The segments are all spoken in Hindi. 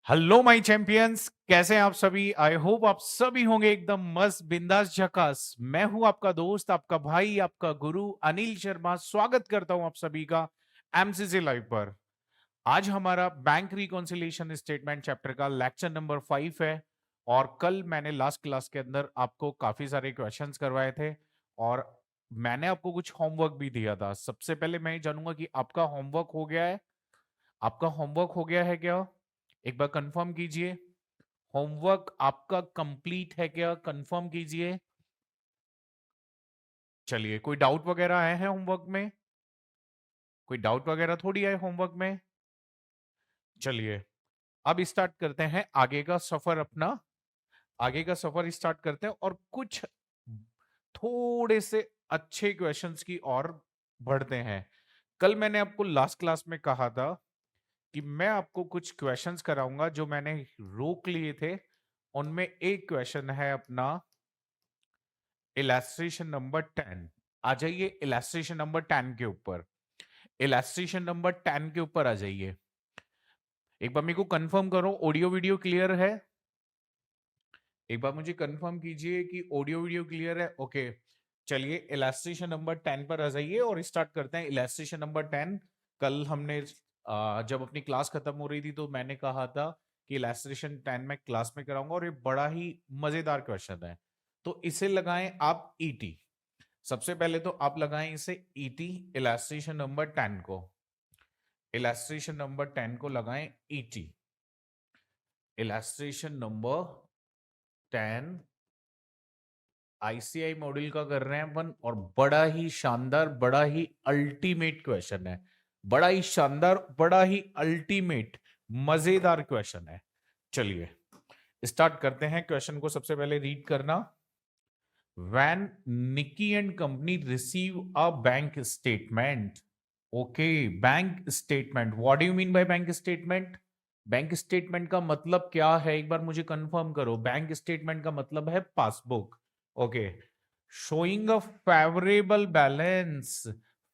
हेलो माय चैंपियंस, कैसे हैं आप सभी। आई होप आप सभी होंगे एकदम मस्त बिंदास झकास। मैं हूं आपका दोस्त, आपका भाई, आपका गुरु अनिल शर्मा। स्वागत करता हूं आप सभी का एमसीसी लाइव पर। आज हमारा बैंक रिकॉन्सिलिएशन स्टेटमेंट चैप्टर का लेक्चर नंबर 5 है। और कल मैंने लास्ट क्लास के अंदर आपको काफी सारे क्वेश्चंस करवाए थे और मैंने आपको कुछ होमवर्क भी दिया था। सबसे पहले मैं ये जानूंगा कि आपका होमवर्क हो गया है। आपका होमवर्क हो गया है क्या? एक बार कंफर्म कीजिए। होमवर्क आपका कंप्लीट है क्या? कंफर्म कीजिए। चलिए, कोई डाउट वगैरह आए हैं होमवर्क में? कोई डाउट वगैरह थोड़ी आए होमवर्क में। चलिए, अब स्टार्ट करते हैं आगे का सफर अपना। आगे का सफर स्टार्ट करते हैं और कुछ थोड़े से अच्छे क्वेश्चंस की ओर बढ़ते हैं। कल मैंने आपको लास्ट क्लास में कहा था कि मैं आपको कुछ क्वेश्चंस कराऊंगा जो मैंने रोक लिए थे। उनमें एक क्वेश्चन है अपना इलस्ट्रेशन नंबर 10। आ जाइए इलस्ट्रेशन नंबर 10 के ऊपर। इलस्ट्रेशन नंबर 10 के ऊपर आ जाइए। एक बार मेरे को कंफर्म करो, ऑडियो वीडियो क्लियर है? एक बार मुझे कंफर्म कीजिए कि ऑडियो वीडियो क्लियर है। ओके, चलिए इलस्ट्रेशन नंबर 10 पर आ जाइए और स्टार्ट करते हैं इलस्ट्रेशन नंबर 10। कल हमने जब अपनी क्लास खत्म हो रही थी तो मैंने कहा था कि इलस्ट्रेशन 10 मैं क्लास में कराऊंगा और ये बड़ा ही मजेदार क्वेश्चन है। तो इसे लगाएं आप ईटी। सबसे पहले तो आप लगाएं इसे ईटी, इलस्ट्रेशन नंबर 10 को। इलस्ट्रेशन नंबर 10 को लगाएं ET. Illustration number 10 ICI module का कर रहे हैं अपन और बड़ा ही शानदार, बड़ा ही अल्टीमेट क्वेश्चन है। बड़ा ही शानदार, बड़ा ही अल्टीमेट मजेदार क्वेश्चन है। चलिए स्टार्ट करते हैं क्वेश्चन को। सबसे पहले रीड करना। When Nicky and company receive a bank statement. Okay, bank statement. What do you mean by bank statement? Bank statement का मतलब क्या है? एक बार मुझे कंफर्म करो। बैंक स्टेटमेंट का मतलब है passbook. Okay, showing a favourable balance.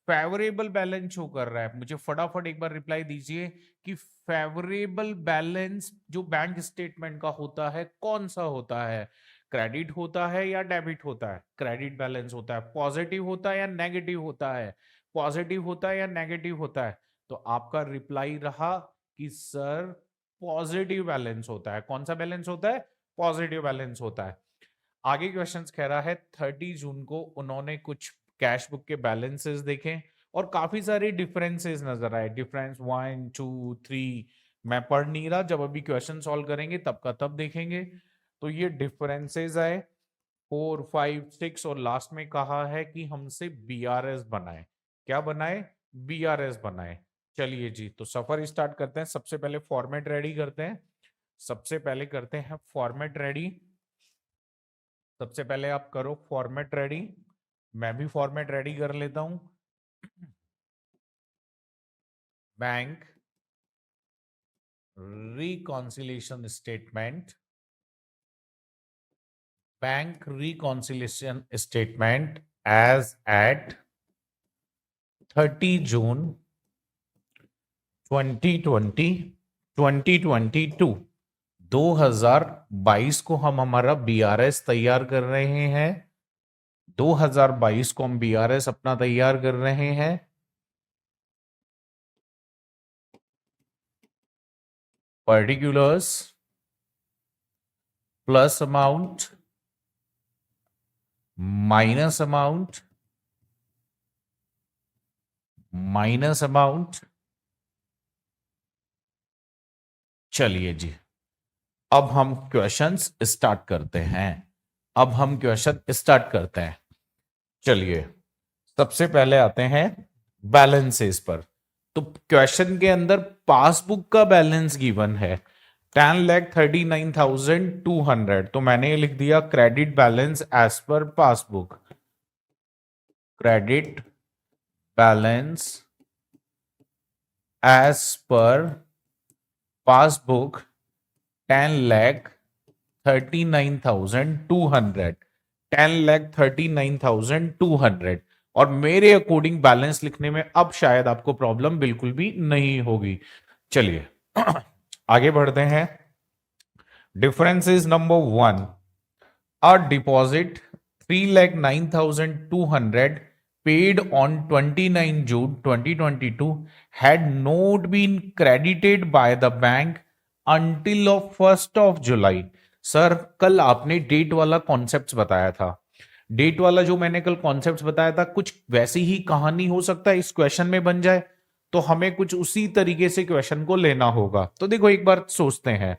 Favourable balance show कर रहा है। मुझे फटाफट एक बार रिप्लाई दीजिए कि फेवरेबल बैलेंस जो बैंक स्टेटमेंट का होता है कौन सा होता है? क्रेडिट होता है या डेबिट होता है? क्रेडिट बैलेंस होता है। पॉजिटिव होता है या नेगेटिव होता है? पॉजिटिव होता है या नेगेटिव होता है? तो आपका रिप्लाई रहा कि सर पॉजिटिव बैलेंस होता है। कौन सा बैलेंस होता है? पॉजिटिव बैलेंस होता है। आगे क्वेश्चन कह रहा है 30 जून को उन्होंने कुछ कैश बुक के बैलेंसेस देखे और काफी सारे डिफरेंसेस नजर आए। डिफरेंस 1 2 3 मैं पढ़ नहीं रहा, जब अभी क्वेश्चन सॉल्व करेंगे तब का तब देखेंगे। तो ये डिफरेंसेस आए 4 5 6 और लास्ट में कहा है कि हमसे बीआरएस बनाए। क्या बनाए? बीआरएस बनाए। चलिए जी, तो सफर स्टार्ट करते हैं। सबसे पहले फॉर्मेट रेडी करते हैं। सबसे पहले करते हैं फॉर्मेट रेडी। सबसे पहले आप करो फॉर्मेट रेडी। मैं भी फॉर्मेट रेडी कर लेता हूं। Bank reconciliation statement. Bank reconciliation statement as at 30 June 2020 2022 2022 को हम हमारा बीआरएस तैयार कर रहे हैं। 2022 को हम बीआरएस अपना तैयार कर रहे हैं। Particulars plus amount minus amount minus amount. चलिए जी, अब हम क्वेश्चंस स्टार्ट करते हैं। अब हम क्वेश्चन स्टार्ट करते हैं। चलिए सबसे पहले आते हैं बैलेंसेस पर। तो क्वेश्चन के अंदर पासबुक का बैलेंस गिवन है 10,39,200। तो मैंने लिख दिया credit balance as per passbook. Credit balance as per passbook 10,39,200। 10,39,200 और मेरे अकॉर्डिंग बैलेंस लिखने में अब शायद आपको प्रॉब्लम बिल्कुल भी नहीं होगी। चलिए आगे बढ़ते हैं। Difference is number 1, a deposit 3,09,200 paid on 29 June 2022 had not been credited by the bank until of 1st of July। Sir कल आपने डेट वाला कॉन्सेप्ट बताया था, डेट वाला जो मैंने कल कॉन्सेप्ट बताया था कुछ वैसी ही कहानी हो सकता है इस क्वेश्चन में बन जाए, तो हमें कुछ उसी तरीके से क्वेश्चन को लेना होगा। तो देखो एक बार सोचते हैं,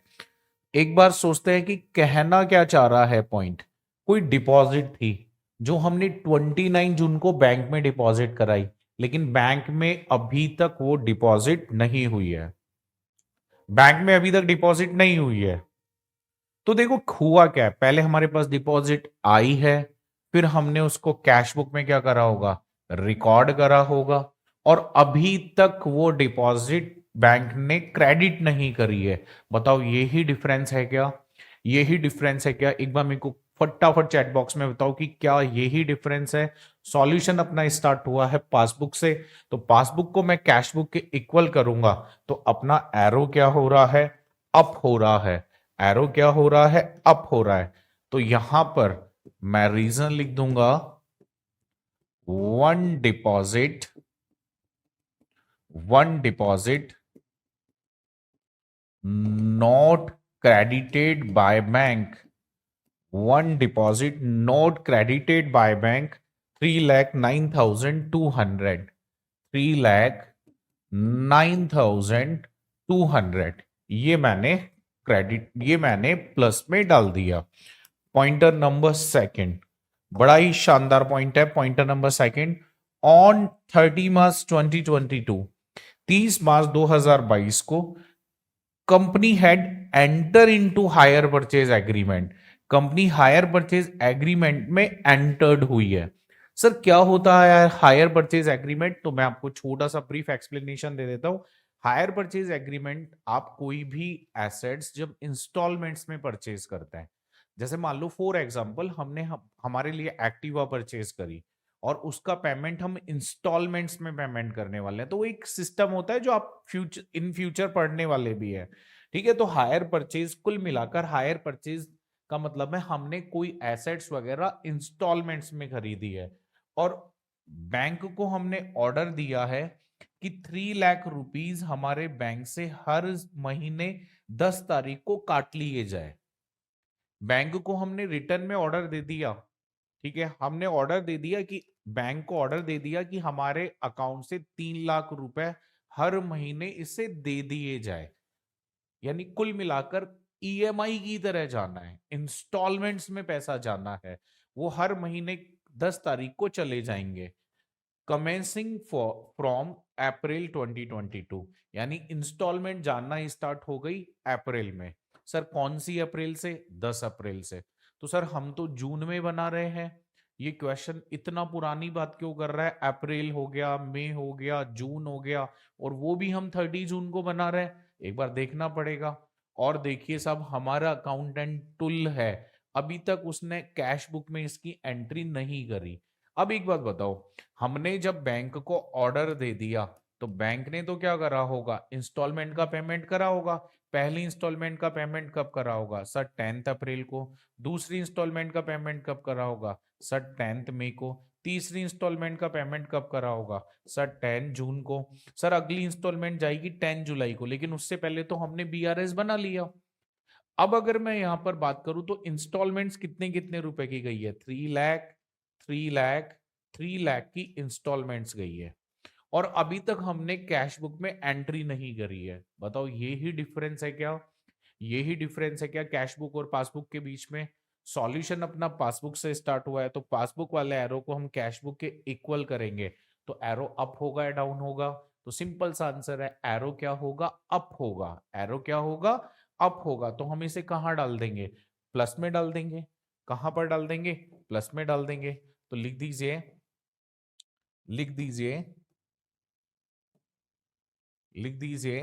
एक बार सोचते हैं कि कहना क्या चाह रहा है पॉइंट। कोई डिपॉजिट थी जो हमने 29 जून को बैंक में डिपॉजिट कराई, लेकिन बैंक में अभी तक वो डिपॉजिट नहीं हुई है, बैंक में अभी तक डिपॉजिट नहीं हुई है। तो देखो हुआ क्या है, पहले हमारे पास डिपॉजिट आई है, फिर हमने उसको कैश बुक में क्या करा होगा, रिकॉर्ड करा होगा, और अभी तक वो डिपॉजिट बैंक ने क्रेडिट नहीं करी है। बताओ यही डिफरेंस है क्या, यही डिफरेंस है क्या? एक बार मेरे को फटाफट चैट बॉक्स में बताओ कि क्या यही डिफरेंस है। सॉल्यूशन अपना स्टार्ट हुआ है पासबुक से, तो पासबुक को मैं कैश बुक के इक्वल करूंगा, तो अपना एरो क्या हो रहा है, अप हो रहा है। एरो क्या हो रहा है, अप हो रहा है। तो यहां पर मैं रीजन लिख दूंगा, one deposit not credited by bank, one deposit not credited by bank, 3,09,200, 3,09,200, ये मैंने प्लस में डाल दिया। पॉइंटर नंबर सेकंड, बड़ा ही शानदार पॉइंट है। पॉइंटर नंबर सेकंड, ऑन 30 मार्च 2022, 30 मार्च 2022 को company had enter into hire purchase agreement, company hire purchase agreement में एंटर्ड हुई है। सर क्या होता है हायर परचेज एग्रीमेंट? तो मैं आपको छोटा सा ब्रीफ एक्सप्लेनेशन दे देता हूं। हायर परचेज एग्रीमेंट, आप कोई भी एसेट्स जब इंस्टॉलमेंट्स में परचेज करते हैं, जैसे मान लो फॉर एग्जांपल हमने हमारे लिए एक्टिवा परचेज करी और उसका पेमेंट हम इंस्टॉलमेंट्स में पेमेंट करने वाले हैं, तो वो एक सिस्टम होता है जो आप इन फ्यूचर पढ़ने वाले भी है। ठीक है, तो हायर परचेज कुल मिलाकर हायर परचेज का मतलब है हमने कोई एसेट्स वगैरह इंस्टॉलमेंट्स में खरीदी है, और बैंक को हमने ऑर्डर दिया है कि 3 लाख रुपीज हमारे बैंक से हर महीने 10 तारीख को काट लिए जाए। बैंक को हमने रिटर्न में ऑर्डर दे दिया, ठीक है, हमने ऑर्डर दे दिया कि बैंक को ऑर्डर दे दिया कि हमारे अकाउंट से 3 लाख रुपए हर महीने इसे दे दिए जाए, यानी कुल मिलाकर ईएमआई की तरह जाना है, इंस्टॉलमेंट्स में पैसा जाना है, वो हर महीने 10 तारीख को चले जाएंगे। कमेंसिंग फ्रॉम अप्रैल 2022, यानी इंस्टॉलमेंट जानना स्टार्ट हो गई अप्रैल में। सर कौन सी अप्रैल से? 10 अप्रैल से। तो सर हम तो जून में बना रहे हैं, ये क्वेश्चन इतना पुरानी बात क्यों कर रहा है? अप्रैल हो गया, मई हो गया, जून हो गया, और वो भी हम 30 जून को बना रहे हैं, एक बार देखना पड़ेगा। और देखिए साहब, हमारा अकाउंटेंट टुल है, अभी तक उसने कैश बुक में इसकी एंट्री नहीं करी। अब एक बात बताओ, हमने जब बैंक को ऑर्डर दे दिया तो बैंक ने तो क्या करा होगा, इंस्टॉलमेंट का पेमेंट करा होगा। पहली इंस्टॉलमेंट का पेमेंट कब करा होगा सर? 10 अप्रैल को। दूसरी इंस्टॉलमेंट का पेमेंट कब करा होगा सर? 10 मई को। तीसरी इंस्टॉलमेंट का पेमेंट कब करा होगा सर? 10 जून को। सर अगली इंस्टॉलमेंट जाएगी 10 जुलाई को, लेकिन उससे पहले तो हमने बीआरएस बना लिया। अब अगर मैं यहां पर बात करूं तो इंस्टॉलमेंट्स कितने कितने रुपए की गई है? 3 लाख, 3 लाख, 3 लाख की इंस्टॉलमेंट्स गई है, और अभी तक हमने कैश बुक में एंट्री नहीं करी है। बताओ यही डिफरेंस है क्या, यही डिफरेंस है क्या कैश बुक और पासबुक के बीच में? सॉल्यूशन अपना पासबुक से स्टार्ट हुआ है, तो पासबुक वाले एरो को हम कैश बुक के इक्वल करेंगे, तो एरो अप होगा या डाउन होगा? तो सिंपल सा आंसर है, एरो क्या होगा, अप होगा। एरो क्या होगा, अप होगा। तो हम इसे कहां डाल देंगे? प्लस में डाल देंगे। कहां पर डाल देंगे? प्लस में डाल देंगे। तो लिख दीजिए, लिख दीजिए, लिख दीजिए,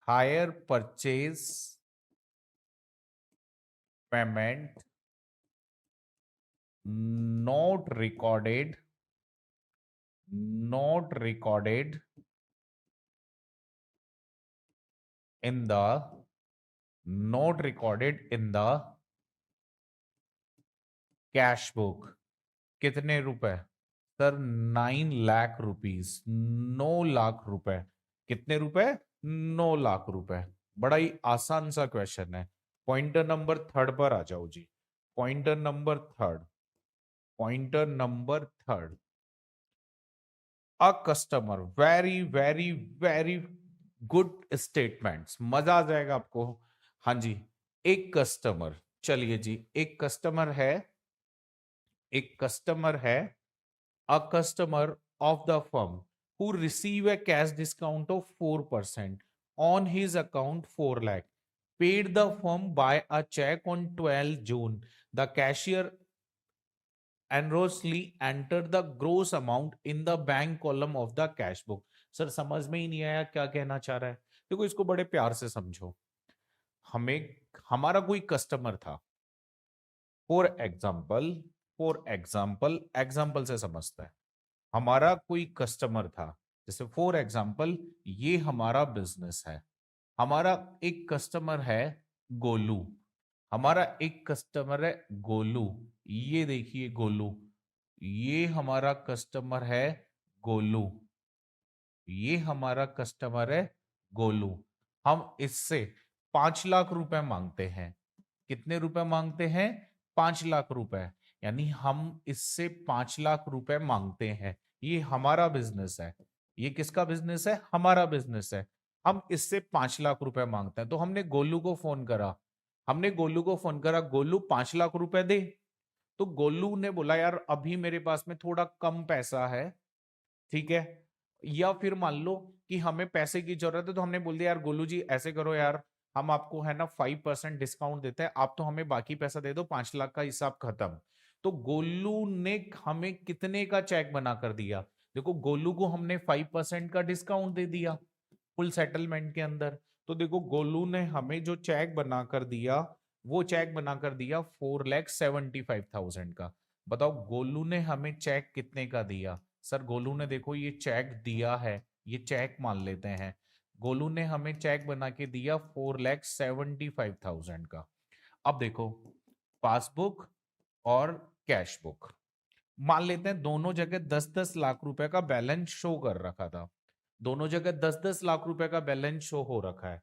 hire purchase payment not recorded, not recorded in the note recorded in the cash book. कितने रुपए? सर 9 लाख रुपीस, 9 लाख रुपए। कितने रुपए? 9 लाख रुपए। बड़ा ही आसान सा क्वेश्चन है। पॉइंटर नंबर थर्ड पर आ जाओ जी। Pointer number third, pointer number third. A customer, very very very good statements, मजा आ जाएगा आपको। हाँ जी, एक कस्टमर, चलिए जी, एक कस्टमर है, एक कस्टमर है, a customer of the firm who receive a cash discount of 4% on his account 4 lakh paid the firm by a check on 12 June. The cashier erroneously entered the gross amount in the bank column of the cash book. Sir समझ में ही नहीं आया क्या कहना चाह रहा है। देखो इसको बड़े प्यार से समझो। हमें, हमारा कोई कस्टमर था, for example, for example, example से समझता है। हमारा कोई कस्टमर था, जैसे फॉर एग्जांपल ये हमारा बिजनेस है। हमारा एक कस्टमर है गोलू, हमारा एक कस्टमर है गोलू। ये देखिए गोलू, ये हमारा कस्टमर है गोलू, ये हमारा कस्टमर है गोलू। हम इससे 5 लाख रुपए मांगते हैं। कितने रुपए मांगते हैं? 5 लाख रुपए। यानी हम इससे 5 लाख रुपए मांगते हैं। ये हमारा बिजनेस है। ये किसका बिजनेस है? हमारा बिजनेस है। हम इससे 5 लाख रुपए मांगते हैं। तो हमने गोलू को फोन करा, हमने गोलू को फोन करा, गोलू 5 लाख रुपए दे। तो गोलू ने बोला यार अभी मेरे पास में थोड़ा कम पैसा है, ठीक है। या फिर मान लो कि हमें पैसे की जरूरत है, तो हमने बोल दिया यार गोलू जी ऐसे करो यार, हम आपको है ना 5% डिस्काउंट देते हैं, आप तो हमें बाकी पैसा दे दो, 5 लाख का हिसाब खत्म। तो गोलू ने हमें कितने का चेक बना कर दिया? देखो गोलू को हमने 5% का डिस्काउंट दे दिया फुल सेटलमेंट के अंदर। तो देखो गोलू ने हमें जो चेक बना कर दिया, वो चेक बना कर दिया 4,75,000 का। बताओ गोलू ने हमें चेक कितने का दिया? सर गोलू ने देखो ये चेक दिया है, ये चेक मान लेते हैं, गोलू ने हमें चेक बना के दिया 4,75,000 का। अब देखो पासबुक और कैश बुक, मान लेते हैं दोनों जगह 10-10 लाख रुपए का बैलेंस शो कर रखा था, दोनों जगह 10-10 लाख रुपए का बैलेंस शो हो रखा है।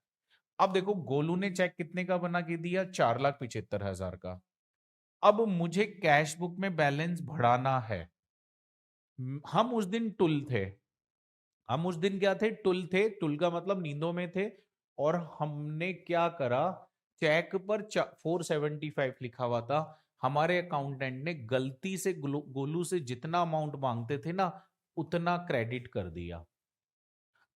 अब देखो गोलू ने चेक कितने का बना के दिया? 4,75,000 का। अब मुझे कैश बुक में बैलेंस बढ़ाना है। हम उस दिन टुल थे, हम उस दिन क्या थे? टुल थे। टुल का मतलब नींदों में थे। और हमने क्या करा, चेक पर 475 लिखा हुआ था, हमारे अकाउंटेंट ने गलती से गोलू से जितना अमाउंट मांगते थे ना उतना क्रेडिट कर दिया।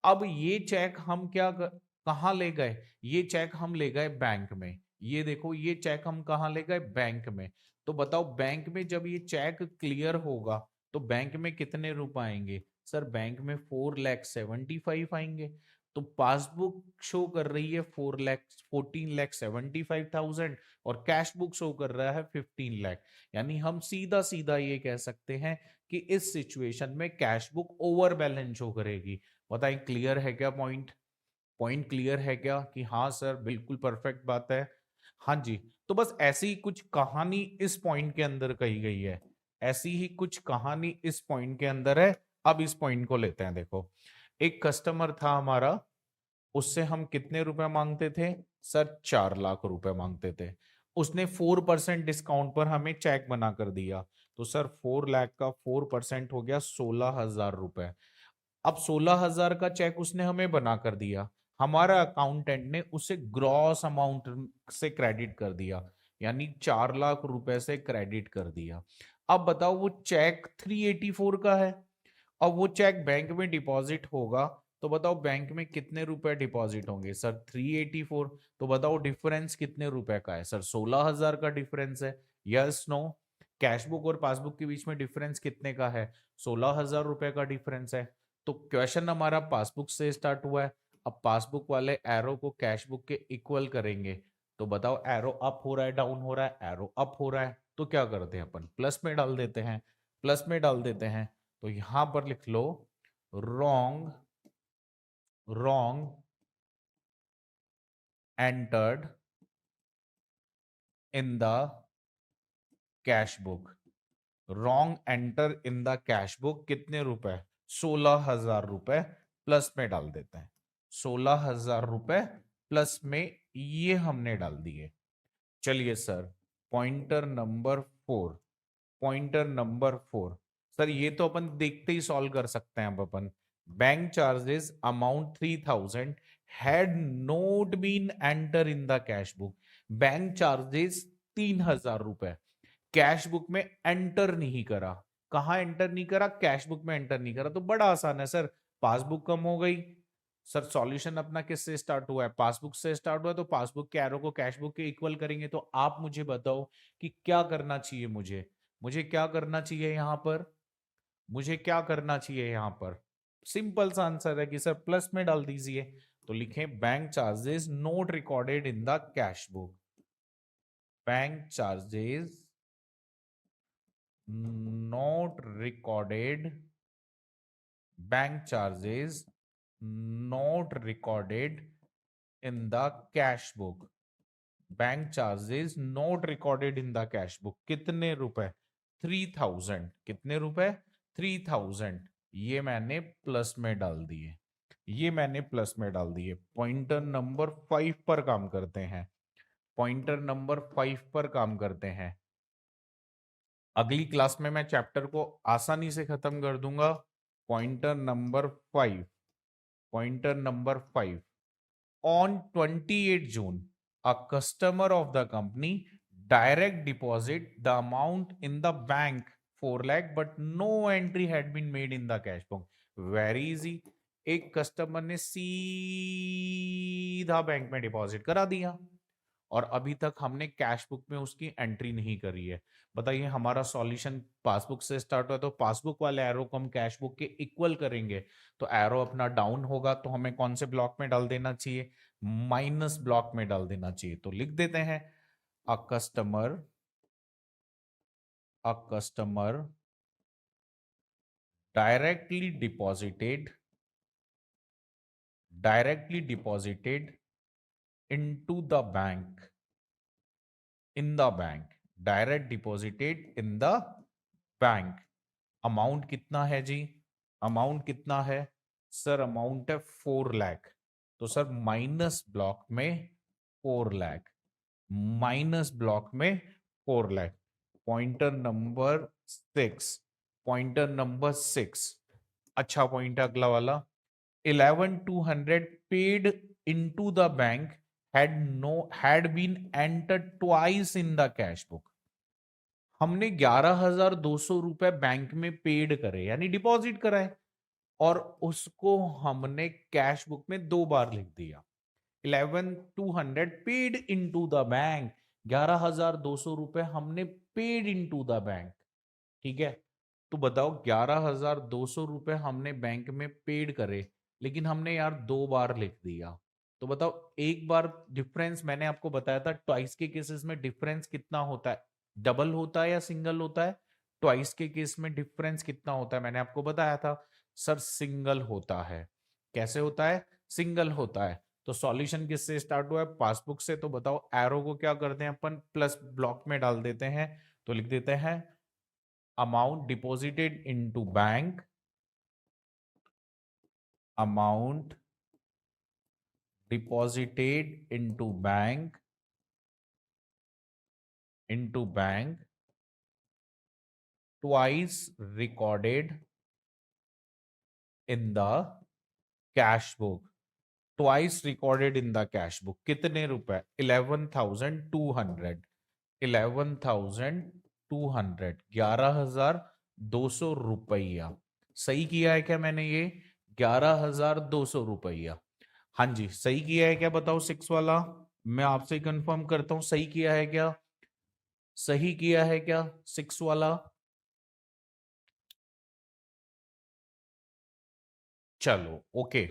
अब ये चेक हम कहाँ ले गए? ये चेक हम ले गए बैंक में। ये देखो ये चेक हम कहाँ ले गए? बैंक में। तो बताओ बैंक में जब ये चेक क्लियर होगा तो बैंक में कितने रुपए आएंगे? सर बैंक में 4,75,000 आएंगे। तो पासबुक शो कर रही है 14,75,000 और कैश बुक शो कर रहा है 15 लाख। यानी हम सीधा सीधा ये कह सकते हैं कि इस सिचुएशन में cash book over balance show करेगी। बताइए क्लियर है क्या पॉइंट? पॉइंट क्लियर है क्या कि हाँ सर बिल्कुल परफेक्ट बात है? हाँ जी। तो बस ऐसी ही कुछ कहानी इस पॉइंट के अंदर कही गई है, ऐसी ही कुछ कहानी इस पॉइंट के अंदर है। अब इस पॉइंट को लेते हैं। देखो एक कस्टमर था हमारा, उससे हम कितने रुपए मांगते थे? सर 4 लाख रुपए मांगते थे। उसने 4% डिस्काउंट पर हमें चेक बना कर दिया। तो सर 4 लाख का 4% हो गया 16,000 रुपए। अब 16,000 का चेक उसने हमें बना कर दिया, हमारा अकाउंटेंट ने उसे ग्रॉस अमाउंट से क्रेडिट कर दिया, यानी 4 लाख रुपए से क्रेडिट कर दिया। अब बताओ वो चेक 384 का है, अब वो चेक बैंक में डिपॉजिट होगा, तो बताओ बैंक में कितने रुपए डिपॉजिट होंगे? सर 384। तो बताओ डिफरेंस कितने रुपए का है? सर 16,000 का डिफरेंस है। Yes no? कैश बुक और पासबुक के बीच में डिफरेंस कितने का है? 16,000 रुपए का डिफरेंस है। तो क्वेश्चन हमारा पासबुक से स्टार्ट हुआ है। अब पासबुक वाले एरो को कैश बुक के इक्वल करेंगे। तो बताओ एरो अप हो रहा है डाउन हो रहा है? एरो अप हो रहा है, तो क्या करते हैं अपन? प्लस में डाल देते हैं, प्लस में डाल देते हैं। तो यहां पर लिख लो wrong, wrong entered in the cash book, wrong enter in the cash book, कितने रुपए? 16,000 रुपए प्लस में डाल देते हैं, 16,000 रुपए प्लस में ये हमने डाल दिए। चलिए sir, pointer number 4, pointer number 4 sir, ये तो अपन देखते ही सॉल्व कर सकते हैं। अब अपन bank charges amount 3,000 had not been enter in the cash book, bank charges 3,000 रुपए कैश बुक में एंटर नहीं करा। कहां एंटर नहीं करा? कैश बुक में एंटर नहीं करा। तो बड़ा आसान है सर, पासबुक कम हो गई। सर सॉल्यूशन अपना किससे स्टार्ट हुआ है? पासबुक से स्टार्ट हुआ है, तो पासबुक के एरो को कैश बुक के इक्वल करेंगे। तो आप मुझे बताओ कि क्या करना चाहिए मुझे, मुझे क्या करना चाहिए यहां पर, मुझे क्या करना चाहिए यहां पर? सिंपल सा आंसर है कि सर प्लस में डाल दीजिए। तो लिखें bank charges note recorded in the cash book, bank charges not recorded, bank charges not recorded in the cash book, bank charges note recorded in the cash book, कितने रुपए? 3,000, कितने रुपए? 3,000, ये मैंने प्लस में डाल दिए, ये मैंने प्लस में डाल दिए। पॉइंटर नंबर 5 पर काम करते हैं, पॉइंटर नंबर 5 पर काम करते हैं। अगली क्लास में मैं चैप्टर को आसानी से खत्म कर दूंगा। Pointer number 5, pointer number 5, on 28 June a customer of the company direct deposit the amount in the bank 4 lakh but no entry had been made in the cash book। Very easy, एक कस्टमर ने सीधा बैंक में डिपॉजिट करा दिया और अभी तक हमने कैश बुक में उसकी एंट्री नहीं करी है। बताइए, हमारा सॉल्यूशन पासबुक से स्टार्ट हुआ, तो पासबुक वाले एरो को हम कैश बुक के इक्वल करेंगे, तो एरो अपना डाउन होगा, तो हमें कौन से ब्लॉक में डाल देना चाहिए? माइनस ब्लॉक में डाल देना चाहिए। तो लिख देते हैं a customer, a customer directly deposited, directly deposited into the bank, in the bank, direct deposited in the bank. Amount कितना है जी? अमाउंट कितना है सर? अमाउंट है 4 लाख। तो सर माइनस ब्लॉक में 4 लाख, माइनस ब्लॉक में 4 lakh. Pointer number 6, pointer number 6, अच्छा पॉइंट है अगला वाला। 11,200 paid into the bank had been entered twice in the cash book। हमने 11,200 रुपए बैंक में पेड करे, यानी डिपॉजिट कराए, और उसको हमने कैश बुक में 2 बार लिख दिया। 11,200 पेड इनटू द बैंक, 11,200 रुपए हमने पेड इनटू द बैंक। ठीक है, तो बताओ 11,200 रुपए हमने बैंक में पेड करे, लेकिन हमने यार 2 बार लिख दिया। तो बताओ, एक बार डिफरेंस मैंने आपको बताया था, ट्वाइस के केसेस में डिफरेंस कितना होता है? डबल होता है या सिंगल होता है? ट्वाइस के केस में डिफरेंस कितना होता है मैंने आपको बताया था सर, सिंगल होता है। कैसे होता है? सिंगल होता है। तो सॉल्यूशन किससे स्टार्ट हुआ है? पासबुक से। तो बताओ, एरो को क्या करते हैं अपन? प्लस ब्लॉक में डाल देते हैं। तो लिख देते हैं amount deposited into bank, amount deposited into bank twice recorded in the cash book, twice recorded in the cash book। कितने रुपए? 11,200, 11,200, 11,200 रुपया। सही किया है क्या मैंने ये? 11,200 रुपया। हाँ जी, सही किया है क्या? बताओ, 6 वाला मैं आपसे कंफर्म करता हूं, सही किया है क्या? सही किया है क्या 6 वाला? चलो ओके,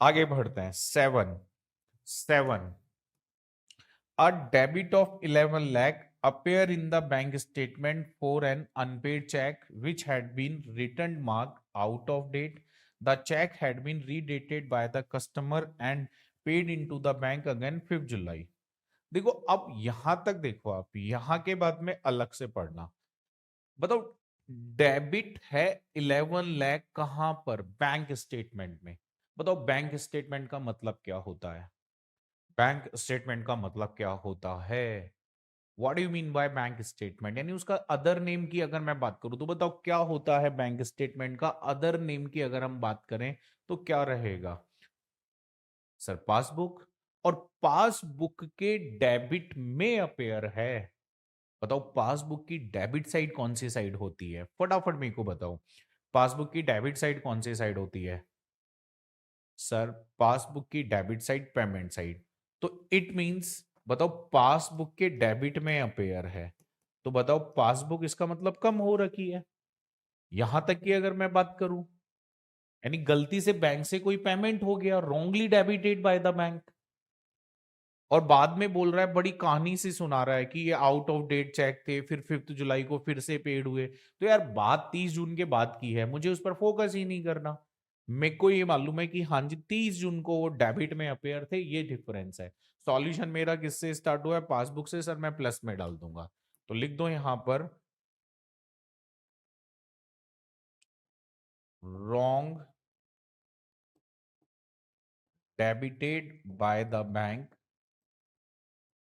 आगे बढ़ते हैं। 7, 7, a debit of 11 lakh appear in the bank statement for an unpaid check which had been returned marked out of date। The check had been redated by the customer and paid into the bank again 5 जुलाई। देखो अब यहां तक देखो, आप यहां के बाद में अलग से पढ़ना। बताओ, डेबिट है 11 लाख कहां पर? बैंक स्टेटमेंट में। बताओ बैंक स्टेटमेंट का मतलब क्या होता है? बैंक स्टेटमेंट का मतलब क्या होता है? What do you mean by bank statement? यानी उसका अदर नेम की अगर मैं बात करूं तो बताओ क्या होता है बैंक स्टेटमेंट का अदर नेम की अगर हम बात करें तो क्या रहेगा? Sir passbook. और पासबुक के डेबिट में अपेयर है। बताओ पासबुक की डेबिट साइड कौन सी साइड होती है? फटाफट मेरे को बताओ, पासबुक की डेबिट साइड कौन सी साइड होती है? सर पासबुक की डेबिट साइड पेमेंट साइड। तो इट मींस बताओ पासबुक के डेबिट में अपेयर है, तो बताओ पासबुक इसका मतलब कम हो रखी है। यहां तक कि अगर मैं बात करूं, यानी गलती से बैंक से कोई पेमेंट हो गया, wrongly debited by the bank, और बाद में बोल रहा है, बड़ी कहानी सी सुना रहा है कि ये आउट ऑफ डेट चेक थे, फिर 5 जुलाई को फिर से पेड हुए। तो यार बात 30 जून के बाद की है, मुझे उस पर फोकस ही नहीं करना। मेरे को ये मालूम है कि हाँ जी 30 जून को वो डेबिट में अपेयर थे, ये डिफरेंस है। सॉल्यूशन मेरा किससे स्टार्ट हुआ है? पासबुक से। सर मैं प्लस में डाल दूंगा, तो लिख दो यहां पर wrong debited by the bank,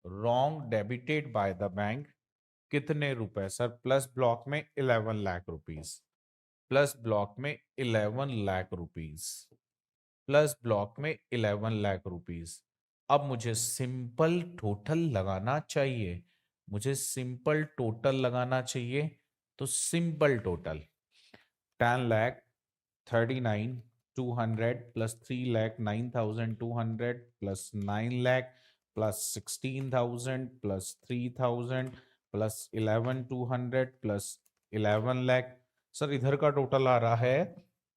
wrong debited by the bank. कितने रुपए? सर प्लस ब्लॉक में 11 लाख रुपीज, प्लस ब्लॉक में 11 लाख रुपीज, प्लस ब्लॉक में 11 लाख रुपीज। अब मुझे सिंपल टोटल लगाना चाहिए, मुझे सिंपल टोटल लगाना चाहिए। तो simple total 10,39,200 plus 3,09,200 plus 9 lakh plus 16,000 plus 3,000 plus 11,200 plus 11 lakh. Sir इधर का टोटल आ रहा है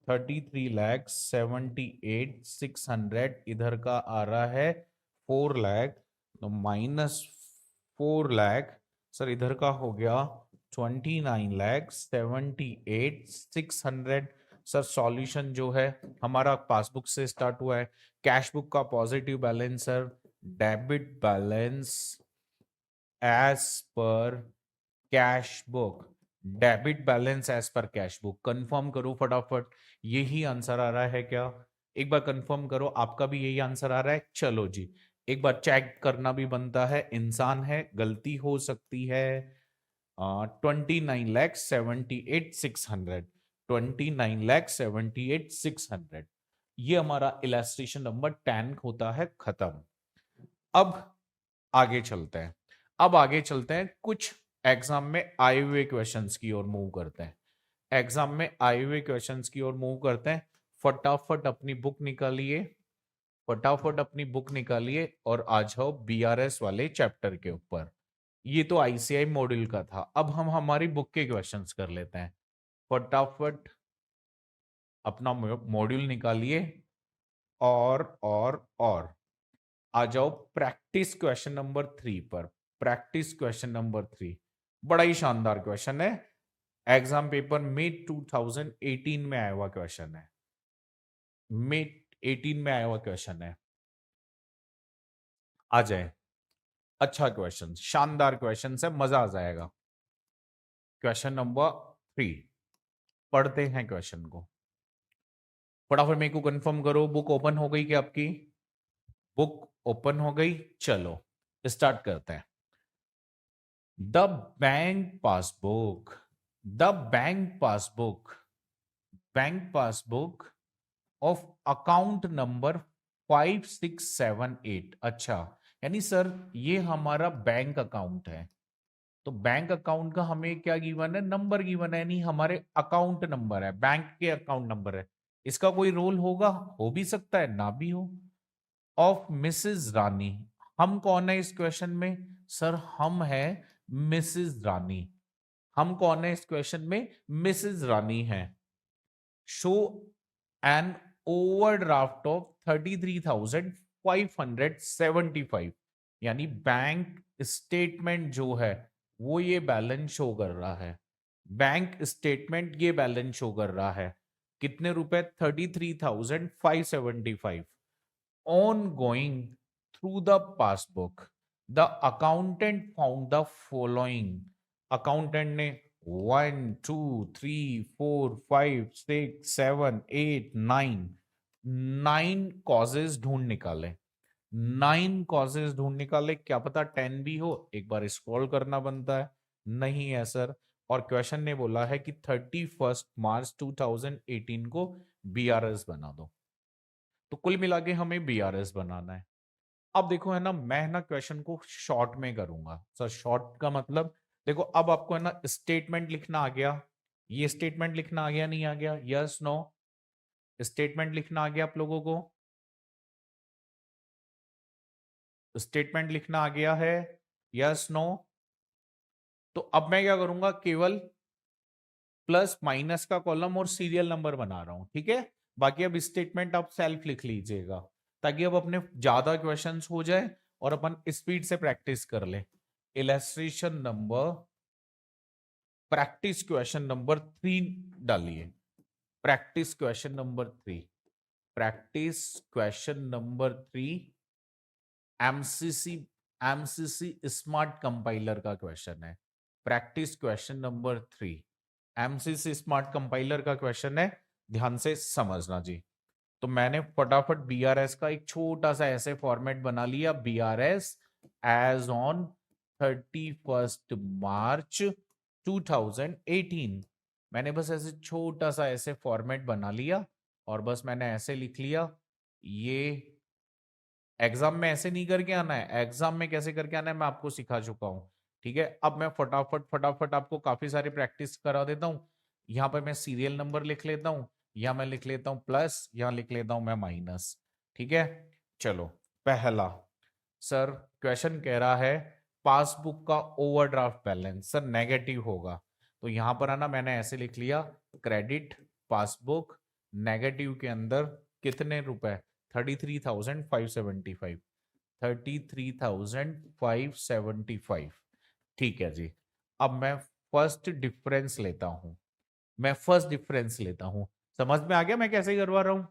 33,78,600। इधर का आ रहा है 4 लाख, तो -4 लाख। सर इधर का हो गया 29,78,600। सर सॉल्यूशन जो है हमारा पासबुक से स्टार्ट हुआ है। कैश बुक का positive balance sir, debit balance as per cash book, debit balance as per cash book. Confirm करो फटाफट, यही आंसर आ रहा है क्या? एक बार कंफर्म करो, आपका भी यही आंसर आ रहा है? चलो जी, एक बार चेक करना भी बनता है, इंसान है, गलती हो सकती है। 29,78,600, 29,78,600। ये हमारा इलस्ट्रेशन नंबर 10 होता है खत्म। अब आगे चलते हैं, अब आगे चलते हैं, कुछ एग्जाम में आए हुए क्वेश्चंस की ओर मूव करते हैं। एग्जाम में आए हुए क्वेश्चंस की ओर मूव करते हैं। फटाफट अपनी बुक निकालिए, फटाफट अपनी बुक निकालिए और आ जाओ बीआरएस वाले चैप्टर के ऊपर। ये तो आईसीआई मॉड्यूल का था, अब हम हमारी बुक के क्वेश्चंस कर लेते हैं। फटाफट अपना मॉड्यूल निकालिए और आ जाओ प्रैक्टिस क्वेश्चन नंबर 3 पर। प्रैक्टिस क्वेश्चन नंबर 3 बड़ा ही शानदार क्वेश्चन है, एग्जाम पेपर में 2018 में आया हुआ क्वेश्चन है, में 18 में आया हुआ क्वेश्चन है। आ जाए, अच्छा क्वेश्चन, शानदार क्वेश्चन है, मजा आ जाएगा। क्वेश्चन नंबर 3 पढ़ते हैं क्वेश्चन को। फटाफट मेरे को कंफर्म करो, बुक ओपन हो गई क्या आपकी? बुक ओपन हो गई, चलो स्टार्ट करते हैं। The bank passbook, the bank passbook, bank passbook of account number 5678। अच्छा, यानी सर ये हमारा बैंक अकाउंट है, तो बैंक अकाउंट का हमें क्या गिवन है? नंबर गिवन है, यानी हमारे अकाउंट नंबर है, बैंक के अकाउंट नंबर है। इसका कोई रोल होगा? हो भी सकता है, ना भी हो। ऑफ मिसेस रानी, हम कौन है इस क्वेश्चन में? सर हम है मिसेस रानी। हम कौन है इस क्वेश्चन में? मिसेस रानी है। शो एन ओवरड्राफ्ट ऑफ 33,575, यानी बैंक स्टेटमेंट जो है वो ये बैलेंस शो कर रहा है, बैंक स्टेटमेंट ये बैलेंस शो कर रहा है। कितने रुपए? 33,575। On going through the passbook, the accountant found the following. Accountant ने 1 2 3 4 5 6 7 8 9 कॉजेज ढूंढ निकाले। 9 कॉजेज ढूंढ निकाले, क्या पता 10 भी हो, एक बार स्क्रॉल करना बनता है। नहीं है सर। और क्वेश्चन ने बोला है कि 31 मार्च 2018 को बीआरएस बना दो। तो कुल मिला के हमें बीआरएस बनाना है। अब देखो है ना, मैं ना क्वेश्चन को शॉर्ट में करूंगा सर। शॉर्ट का मतलब देखो, अब आपको है ना स्टेटमेंट लिखना आ गया। ये स्टेटमेंट लिखना आ गया, नहीं आ गया? Yes no? स्टेटमेंट लिखना आ गया आप लोगों को? स्टेटमेंट लिखना आ गया है? Yes no? तो अब मैं क्या करूंगा, केवल प्लस माइनस का कॉलम और सीरियल नंबर बना रहा हूं, ठीक है। बाकी अब स्टेटमेंट आप सेल्फ लिख लीजिएगा, ताकि अब अपने ज्यादा क्वेश्चंस हो जाए और अपन स्पीड से प्रैक्टिस कर ले। Illustration number, practice question number 3 डालिए। Practice question number 3, practice question number 3, MCC MCC smart compiler का क्वेश्चन है। Practice question number 3 MCC smart compiler का क्वेश्चन है, ध्यान से समझना जी। तो मैंने फटाफट बीआरएस का एक छोटा सा ऐसे फॉर्मेट बना लिया, बीआरएस एज ऑन 31 मार्च 2018। मैंने बस ऐसे छोटा सा ऐसे फॉर्मेट बना लिया और बस मैंने ऐसे लिख लिया। ये एग्जाम में ऐसे नहीं करके आना है, एग्जाम में कैसे करके आना है मैं आपको सिखा चुका हूं, ठीक है। अब मैं फटाफट फटाफट आपको काफी सारी प्रैक्टिस करा देता हूं। यहां पर मैं सीरियल नंबर लिख लेता हूं, यहां मैं लिख लेता हूं प्लस, यहां लिख लेता हूं मैं माइनस, ठीक है। चलो, पहला सर क्वेश्चन कह रहा है पासबुक का ओवरड्राफ्ट बैलेंस सर नेगेटिव होगा। तो यहां पर है ना, मैंने ऐसे लिख लिया क्रेडिट पासबुक नेगेटिव के अंदर कितने रुपए, 33,575, 33,575, ठीक है जी। अब मैं फर्स्ट डिफरेंस लेता हूं, मैं फर्स्ट डिफरेंस लेता हूं। समझ में आ गया मैं कैसे करवा रहा हूं?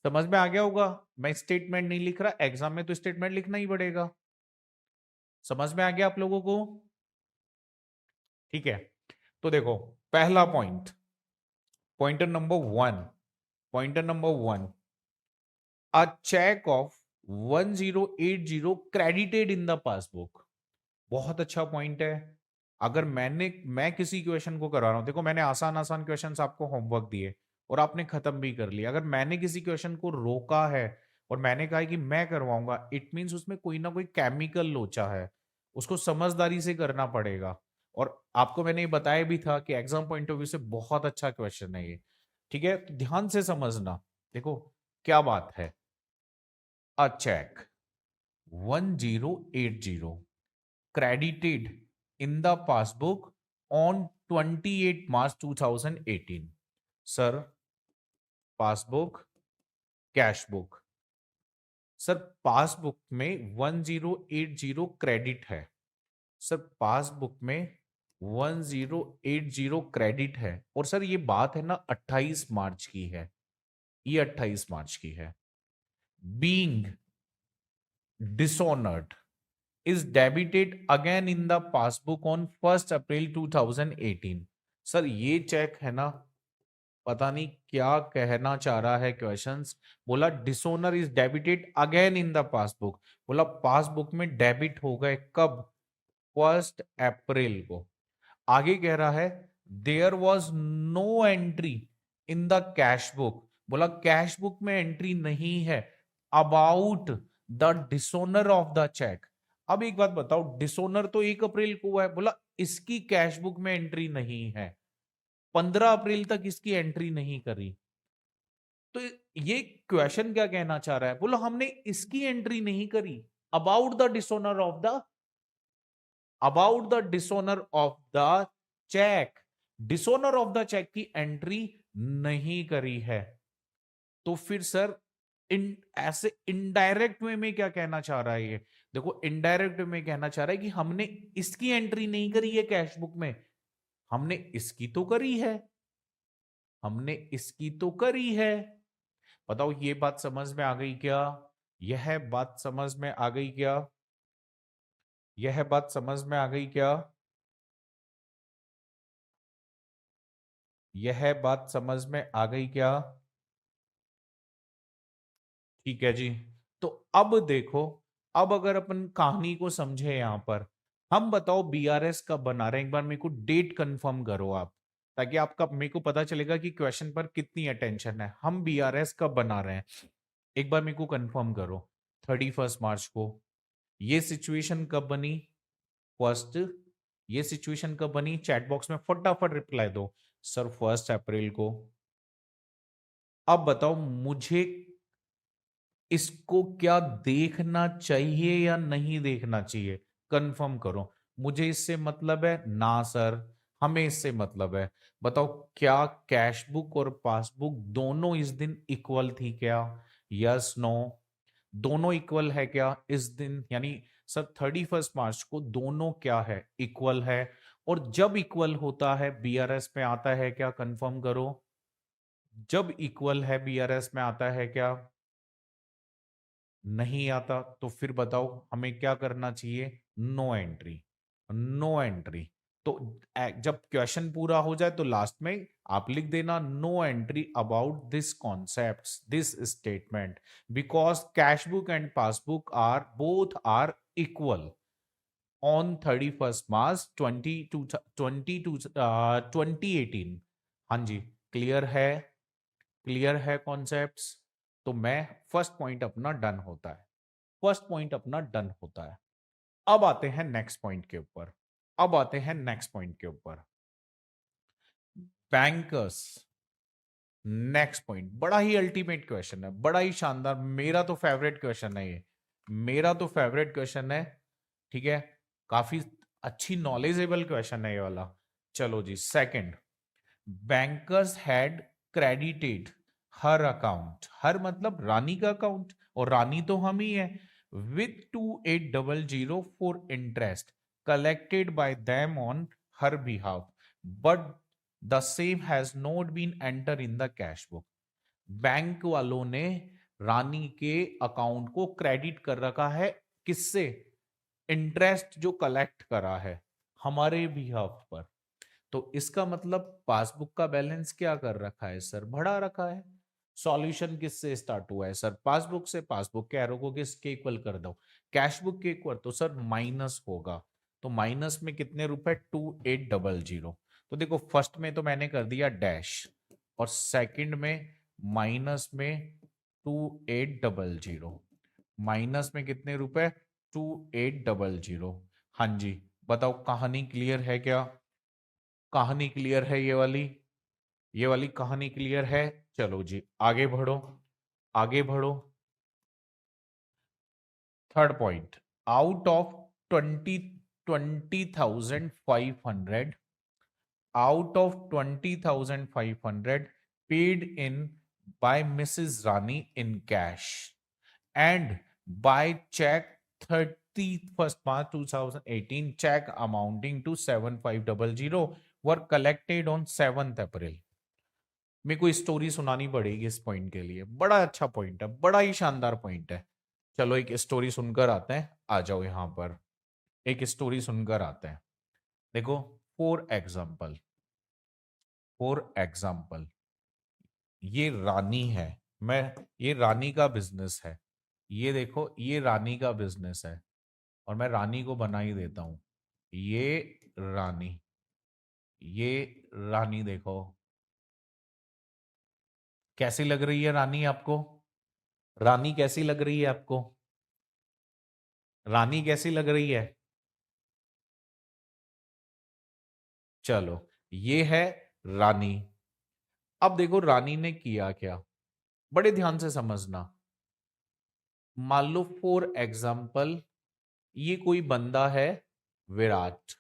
समझ में आ गया होगा। मैं स्टेटमेंट नहीं लिख रहा, एग्जाम में तो स्टेटमेंट लिखना ही पड़ेगा। समझ में आ गया आप लोगों को? ठीक है। तो देखो, पहला point, pointer number 1, pointer number 1, a cheque of 1080 credited in the passbook. बहुत अच्छा पॉइंट है। अगर मैं किसी क्वेश्चन को करा रहा हूं, देखो मैंने आसान आसान क्वेश्चंस आपको होमवर्क दिए और आपने खत्म भी कर लिया। अगर मैंने किसी क्वेश्चन को रोका है और मैंने कहा है कि मैं करवाऊंगा, इट मींस उसमें कोई ना कोई केमिकल लोचा है, उसको समझदारी से करना पड़ेगा। और आपको मैंने ये बताया भी था कि एग्जाम पॉइंट ऑफ व्यू से बहुत अच्छा क्वेश्चन है ये, ठीक है। तो ध्यान से समझना। देखो क्या बात है, a cheque 1080 credited in the passbook on 28 March 2018। Sir passbook, cash book, sir passbook में 1080 क्रेडिट है। सर पासबुक में 1080 क्रेडिट है, और सर ये बात है ना 28 मार्च की है, ये 28 मार्च की है। Being dishonoured is debited again in the passbook on 1st April 2018। Sir ये चेक है ना, पता नहीं क्या कहना चाह रहा है क्वेश्चंस। बोला dishonour is debited again in the passbook, बोला पासबुक में डेबिट हो गए कब, 1 अप्रैल को। आगे कह रहा है there was no entry in the cash book, बोला कैश बुक में एंट्री नहीं है about the dishonour of the cheque. अब एक बात बताओ, डिसोनर तो 1 अप्रैल को हुआ है, बोला इसकी कैश बुक में एंट्री नहीं है, 15 अप्रैल तक इसकी एंट्री नहीं करी। तो ये क्वेश्चन क्या कहना चाह रहा है, बोला हमने इसकी एंट्री नहीं करी about the dishonour of the, about the dishonour of the cheque, dishonour of the cheque की एंट्री नहीं करी है। तो फिर सर ऐसे इनडायरेक्ट वे में क्या कहना चाह रहा है ये, देखो इनडायरेक्ट वे में कहना चाह रहा है कि हमने इसकी एंट्री नहीं करी है कैश बुक में, हमने इसकी तो करी है, हमने इसकी तो करी है। बताओ ये बात समझ में आ गई क्या? यह बात समझ में आ गई क्या? यह बात समझ में आ गई क्या? यह बात समझ में आ गई क्या? ठीक है जी। तो अब देखो, अब अगर अपन कहानी को समझे यहां पर, हम बताओ बीआरएस कब बना रहे हैं, एक बार मेरे को डेट कंफर्म करो आप, ताकि आपका मेरे को पता चलेगा कि क्वेश्चन पर कितनी अटेंशन है। हम बीआरएस कब बना रहे हैं, एक बार मेरे को कंफर्म करो। 31 मार्च को। ये सिचुएशन कब बनी? फर्स्ट। ये सिचुएशन कब बनी? चैट बॉक्स में फटाफट रिप्लाई दो। सर 1 अप्रैल को। अब बताओ मुझे, इसको क्या देखना चाहिए या नहीं देखना चाहिए? कंफर्म करो। मुझे इससे मतलब है ना सर, हमें इससे मतलब है। बताओ क्या कैश बुक और पासबुक दोनों इस दिन इक्वल थी क्या? Yes no? दोनों इक्वल है क्या इस दिन? यानी सर 31 मार्च को दोनों क्या है? इक्वल है। और जब इक्वल होता है बीआरएस में आता है क्या? कंफर्म करो। जब इक्वल है बीआरएस में आता है क्या? नहीं आता। तो फिर बताओ हमें क्या करना चाहिए? No entry. No entry. तो जब क्वेश्चन पूरा हो जाए तो लास्ट में आप लिख देना no entry about this concept, this statement, because cash book and passbook are both are equal on 31 March 2018। हाँ जी, क्लियर है? क्लियर है कॉन्सेप्ट्स? तो मैं फर्स्ट पॉइंट अपना डन होता है। फर्स्ट पॉइंट अपना डन होता है। अब आते हैं नेक्स्ट पॉइंट के ऊपर। अब आते हैं नेक्स्ट पॉइंट के ऊपर। बैंकर्स। नेक्स्ट पॉइंट बड़ा ही अल्टीमेट क्वेश्चन है, बड़ा ही शानदार, मेरा तो फेवरेट क्वेश्चन है ये। मेरा तो फेवरेट क्वेश्चन है। ठीक है, काफी अच्छी नॉलेजेबल क्वेश्चन है ये वाला। चलो जी, second. Bankers had credited her account, her मतलब रानी का अकाउंट, और रानी तो हम ही है, with 2800 for interest collected by them on her behalf, but the same has not been enter in the cash book. Bank वालों ने रानी के अकाउंट को क्रेडिट कर रखा है, किससे? इंटरेस्ट जो कलेक्ट करा है हमारे बिहाफ पर। तो इसका मतलब पासबुक का बैलेंस क्या कर रखा है सर? बढ़ा रखा है। सॉल्यूशन किससे स्टार्ट हुआ है सर? पासबुक से। पासबुक के एरो को किसके इक्वल कर दो? कैश बुक के इक्वल। तो सर माइनस होगा। तो माइनस में कितने रुपए? 2800। तो देखो फर्स्ट में तो मैंने कर दिया डैश, और सेकंड में माइनस में 2800। माइनस में कितने रुपए? 2800। हाँ जी, बताओ कहानी क्लियर है क्या? कहानी क्लियर है ये वाली? ये वाली कहानी क्लियर है? चलो जी आगे बढ़ो, आगे बढ़ो। Third point. Out of 20,500, out of 20,500 paid in by Mrs. Rani in cash and by check 31st March 2018, check amounting to 7500 were collected on 7th April। मेरे को स्टोरी सुनानी पड़ेगी इस पॉइंट के लिए, बड़ा अच्छा पॉइंट है, बड़ा ही शानदार पॉइंट है। चलो एक स्टोरी सुनकर आते हैं, आ जाओ यहां पर। एक स्टोरी सुनकर आते हैं। देखो, फॉर एग्जाम्पल, फॉर एग्जाम्पल ये रानी है। मैं, ये रानी का बिजनेस है। ये देखो, ये रानी का बिजनेस है, और मैं रानी को बना ही देता हूं। ये रानी, ये रानी देखो कैसी लग रही है रानी आपको? रानी कैसी लग रही है आपको? रानी कैसी लग रही है? चलो, ये है रानी। अब देखो रानी ने किया क्या, बड़े ध्यान से समझना। मान लो फॉर एग्जाम्पल ये कोई बंदा है, विराट।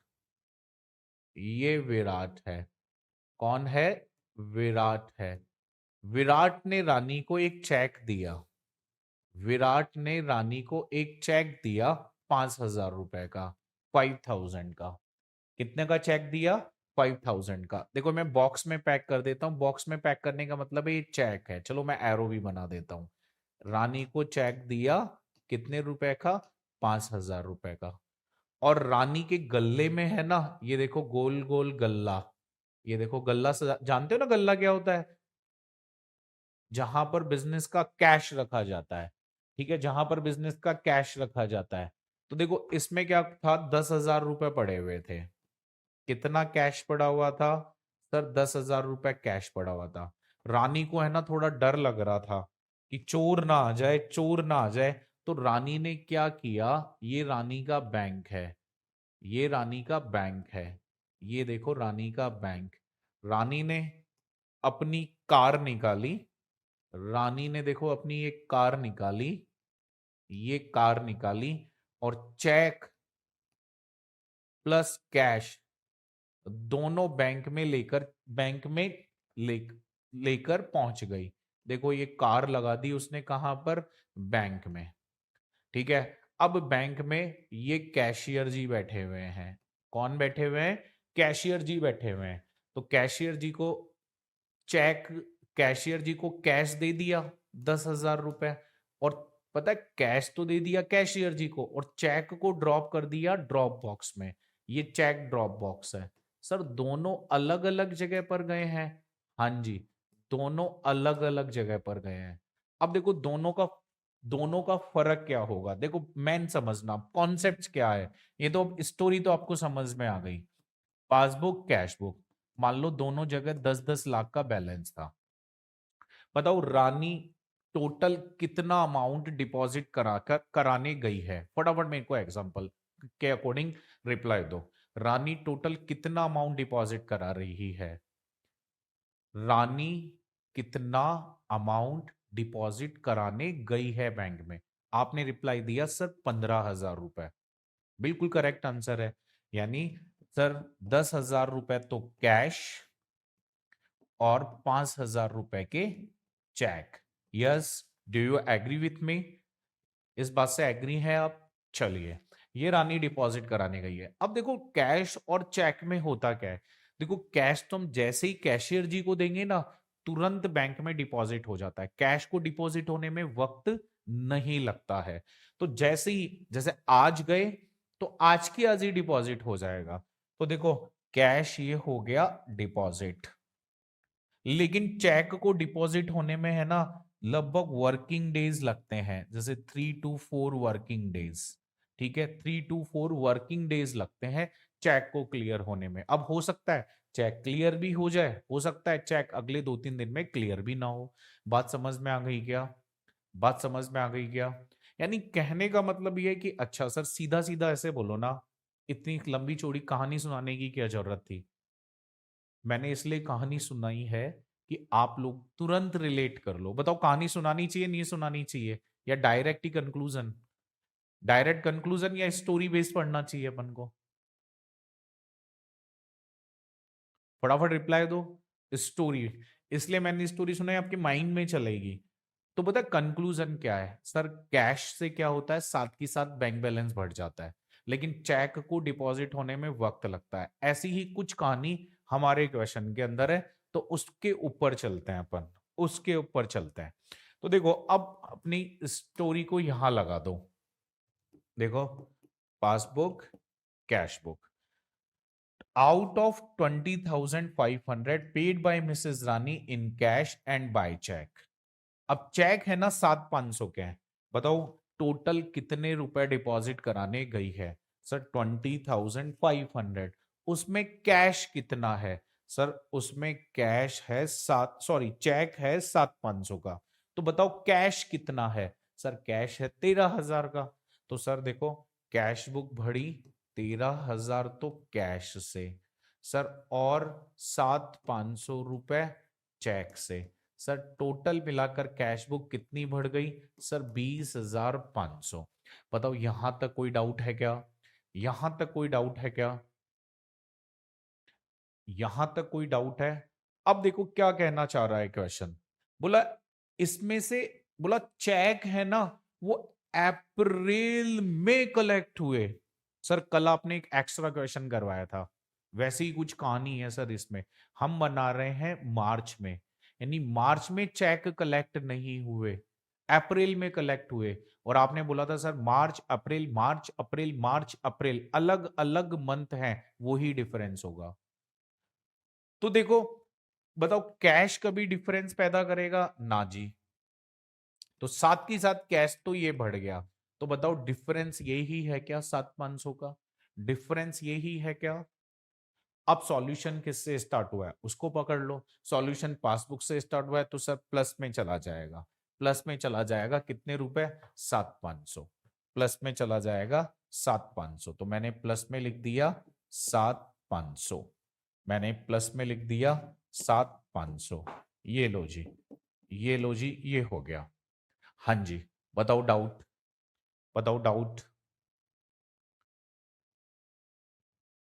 ये विराट है। कौन है? विराट है। विराट ने रानी को एक चेक दिया। विराट ने रानी को एक चेक दिया 5,000 रुपए का, 5,000 का। कितने का चेक दिया? 5,000 का। देखो मैं बॉक्स में पैक कर देता हूं, बॉक्स में पैक करने का मतलब है ये चेक है। चलो मैं एरो भी बना देता हूं। रानी को चेक दिया कितने रुपए का, 5,000 रुपए का। और रानी के गल्ले में है ना, ये देखो गोल गोल गल्ला, ये देखो गल्ला जानते हो ना गल्ला क्या होता है, जहां पर बिजनेस का कैश रखा जाता है। ठीक है, जहां पर बिजनेस का कैश रखा जाता है। तो देखो इसमें क्या था, 10,000 रुपए पड़े हुए थे। कितना कैश पड़ा हुआ था सर, 10,000 रुपए कैश पड़ा हुआ था। रानी को है ना थोड़ा डर लग रहा था कि चोर ना आ जाए, चोर ना आ जाए। तो रानी ने क्या किया, ये रानी का बैंक है, ये रानी का बैंक है, ये देखो रानी का बैंक। रानी ने अपनी कार निकाली, रानी ने देखो अपनी एक कार निकाली, ये कार निकाली, और चेक प्लस कैश दोनों बैंक में लेकर, बैंक में ले लेकर पहुंच गई। देखो ये कार लगा दी उसने कहां पर, बैंक में। ठीक है, अब बैंक में ये कैशियर जी बैठे हुए हैं। कौन बैठे हुए हैं, कैशियर जी बैठे हुए हैं। तो कैशियर जी को चेक, कैशियर जी को कैश दे दिया 10,000 रुपए, और पता है कैश तो दे दिया कैशियर जी को, और चेक को ड्रॉप कर दिया ड्रॉप बॉक्स में। ये चेक ड्रॉप बॉक्स है। सर दोनों अलग अलग जगह पर गए हैं, हाँ जी, दोनों अलग अलग जगह पर गए हैं। अब देखो दोनों का फर्क क्या होगा, देखो मेन समझना कॉन्सेप्ट क्या है। ये तो स्टोरी तो आपको समझ में आ गई। पासबुक कैश बुक, मान लो दोनों जगह 10-10 लाख का बैलेंस था। बताओ रानी टोटल कितना अमाउंट डिपॉजिट कराने गई है, फटाफट मेरे को एग्जांपल के अकॉर्डिंग रिप्लाई दो। रानी टोटल कितना अमाउंट डिपॉजिट करा रही है, रानी कितना अमाउंट डिपॉजिट कराने गई है बैंक में। आपने रिप्लाई दिया सर 15,000 रुपए, बिल्कुल करेक्ट आंसर है। यानी सर 10,000 रुपए तो कैश और 5,000 रुपए के cheque. Yes, do you agree with me, इस बात से एग्री है आप। चलिए, ये रानी डिपॉजिट कराने गई है। अब देखो कैश और चेक में होता क्या है, देखो कैश तो हम जैसे ही कैशियर जी को देंगे ना, तुरंत बैंक में डिपॉजिट हो जाता है। कैश को डिपॉजिट होने में वक्त नहीं लगता है। तो जैसे ही, जैसे आज गए तो आज की आज ही डिपॉजिट हो जाएगा। तो देखो कैश ये हो गया डिपॉजिट, लेकिन चेक को डिपॉजिट होने में है ना लगभग वर्किंग डेज लगते हैं, जैसे 3 to 4 वर्किंग डेज। ठीक है, 3 to 4 वर्किंग डेज लगते हैं चेक को क्लियर होने में। अब हो सकता है चेक क्लियर भी हो जाए, हो सकता है चेक अगले 2-3 दिन में क्लियर भी ना हो। बात समझ में आ गई क्या, बात समझ में आ गई क्या। यानी कहने का मतलब ये है कि अच्छा सर सीधा सीधा ऐसे बोलो ना, इतनी लंबी चौड़ी कहानी सुनाने की क्या जरूरत थी। मैंने इसलिए कहानी सुनाई है कि आप लोग तुरंत रिलेट कर लो। बताओ कहानी सुनानी चाहिए नहीं सुनानी चाहिए, या डायरेक्ट ही कंक्लूजन, डायरेक्ट कंक्लूजन या स्टोरी बेस्ड पढ़ना चाहिए अपन को। फटाफट रिप्लाई दो, स्टोरी। इसलिए मैंने स्टोरी सुनाई, आपके माइंड में चलेगी। तो पता कंक्लूजन क्या है सर, कैश से क्या होता है साथ के साथ बैंक बैलेंस बढ़ जाता है, लेकिन चेक को डिपॉजिट होने में वक्त लगता है। ऐसी ही कुछ कहानी हमारे क्वेश्चन के अंदर है, तो उसके ऊपर चलते हैं अपन, उसके ऊपर चलते हैं। तो देखो अब अपनी स्टोरी को यहां लगा दो। देखो passbook cash book, out of 20,500 paid by Mrs. Rani in cash and by check। अब चेक है ना 7,500 के हैं। बताओ टोटल कितने रुपए डिपॉजिट कराने गई है, सर 20,500। उसमें कैश कितना है, सर उसमें कैश है सात, सॉरी चेक है 7,500 का। तो बताओ कैश कितना है, सर कैश है 13,000 का। तो सर देखो कैश बुक भरी 13,000 तो कैश से, सर और 7,500 रुपए चेक से। सर टोटल मिलाकर कैश बुक कितनी बढ़ गई, सर 20,500। बताओ यहां तक कोई डाउट है क्या, यहां तक कोई डाउट है क्या, यहां तक कोई डाउट है। अब देखो क्या कहना चाह रहा है क्वेश्चन, बोला इसमें से, बोला चेक है ना वो अप्रैल में कलेक्ट हुए। सर कल आपने एक एक्स्ट्रा क्वेश्चन करवाया था, वैसे ही कुछ कहानी है सर इसमें। हम बना रहे हैं मार्च में, यानी मार्च में चेक कलेक्ट नहीं हुए, अप्रैल में कलेक्ट हुए, और आपने बोला था सर मार्च अप्रैल मार्च अप्रैल मार्च अप्रैल, अलग अलग मंथ हैं, वही डिफरेंस होगा। तो देखो, बताओ कैश कभी डिफरेंस पैदा करेगा ना जी, तो साथ के साथ कैश तो ये बढ़ गया, तो बताओ डिफरेंस यही है क्या 7,500 का? डिफरेंस यही है क्या? अब सॉल्यूशन किससे स्टार्ट हुआ है उसको पकड़ लो। सॉल्यूशन पासबुक से स्टार्ट हुआ है तो सर प्लस में चला जाएगा, प्लस में चला जाएगा कितने रुपए? 7,500, प्लस में चला जाएगा 7,500, तो मैंने प्लस में लिख दिया 7,500, मैंने प्लस में लिख दिया 7,500। ये लो जी, ये लो जी, ये हो गया। हाँ जी, बताओ डाउट, बताओ डाउट,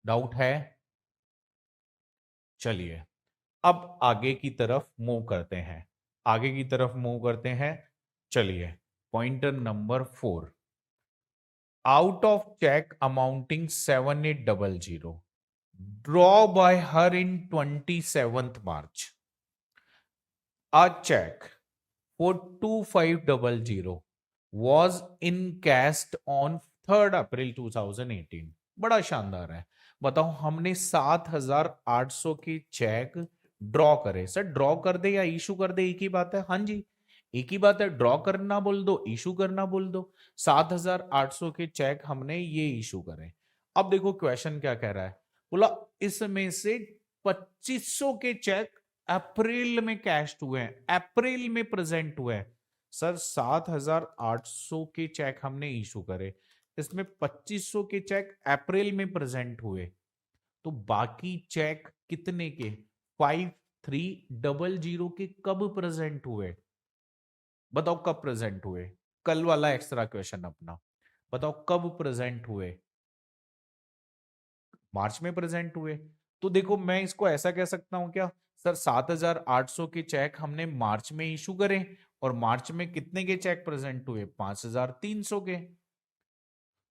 डाउट है? चलिए अब आगे की तरफ मूव करते हैं, आगे की तरफ मूव करते हैं। चलिए, pointer number 4, out of cheque amounting 7800 draw by her in 27th March a check for 2500 was encashed on 3rd April 2018। बड़ा शानदार है। बताओ हमने 7,800 के चेक ड्रॉ करे, सर ड्रॉ कर दे या इशू कर दे एक ही बात है? हाँ जी, एक ही बात है, ड्रॉ करना बोल दो, इशू करना बोल दो। 7,800 के चेक हमने ये इशू करे। अब देखो क्वेश्चन क्या कह रहा है, बोला इसमें से 2,500 के चेक अप्रैल में कैश हुए हैं, अप्रैल में प्रेजेंट हुए हैं। सर 7,800 के चेक हमने इशू करे, इसमें 2,500 के चेक अप्रैल में प्रेजेंट हुए, तो बाकी चेक कितने के? 5,300 के कब प्रेजेंट हुए? बताओ कब प्रेजेंट हुए? कल वाला एक्स्ट्रा क्वेश्चन अपना, बताओ कब प्रेजेंट हुए? मार्च में प्रेजेंट हुए। तो देखो मैं इसको ऐसा कह सकता हूं क्या, सर 7,800 के चेक हमने मार्च में इशू करे, और मार्च में कितने के चेक प्रेजेंट हुए? 5,300 के।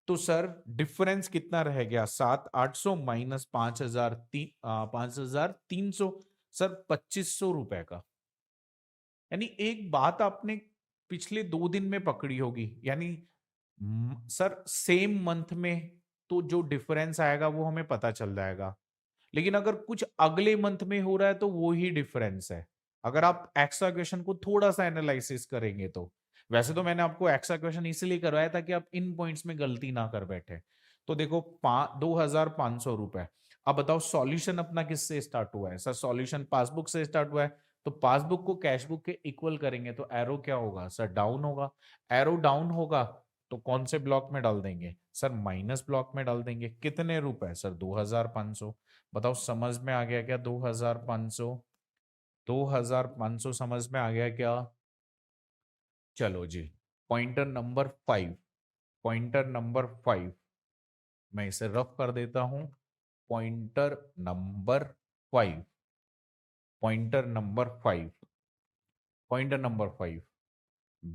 तो सर डिफरेंस कितना रह गया? 7,800 माइनस 5,300, सर 2,500 रुपए का। यानी एक बात आपने पिछले 2 दिन में पकड़ी होगी, यानी सर सेम मंथ में तो जो डिफरेंस आएगा वो हमें पता चल जाएगा, लेकिन अगर कुछ अगले मंथ में हो रहा है तो वो ही डिफरेंस है, अगर आप एक्स्ट्रा क्वेश्चन को थोड़ा सा एनालिसिस करेंगे तो। वैसे तो मैंने आपको एक्स्ट्रा क्वेश्चन इसलिए करवाया था कि आप इन पॉइंट्स में गलती ना कर बैठे। तो देखो 2,500 रुपए। अब बताओ सॉल्यूशन अपना किससे स्टार्ट हुआ है? सर सॉल्यूशन पासबुक से स्टार्ट हुआ है, तो पासबुक को कैश बुक के इक्वल करेंगे तो एरो क्या होगा? सर डाउन होगा। एरो डाउन होगा तो कौन से ब्लॉक में डाल देंगे? सर माइनस ब्लॉक में डाल देंगे। कितने रुपए? सर 2,500। बताओ समझ में आ गया क्या? 2,500, 2,500 समझ में आ गया क्या? चलो जी, पॉइंटर नंबर 5, पॉइंटर नंबर 5 मैं इसे रफ कर देता हूं। Pointer number 5, pointer number 5, pointer number 5,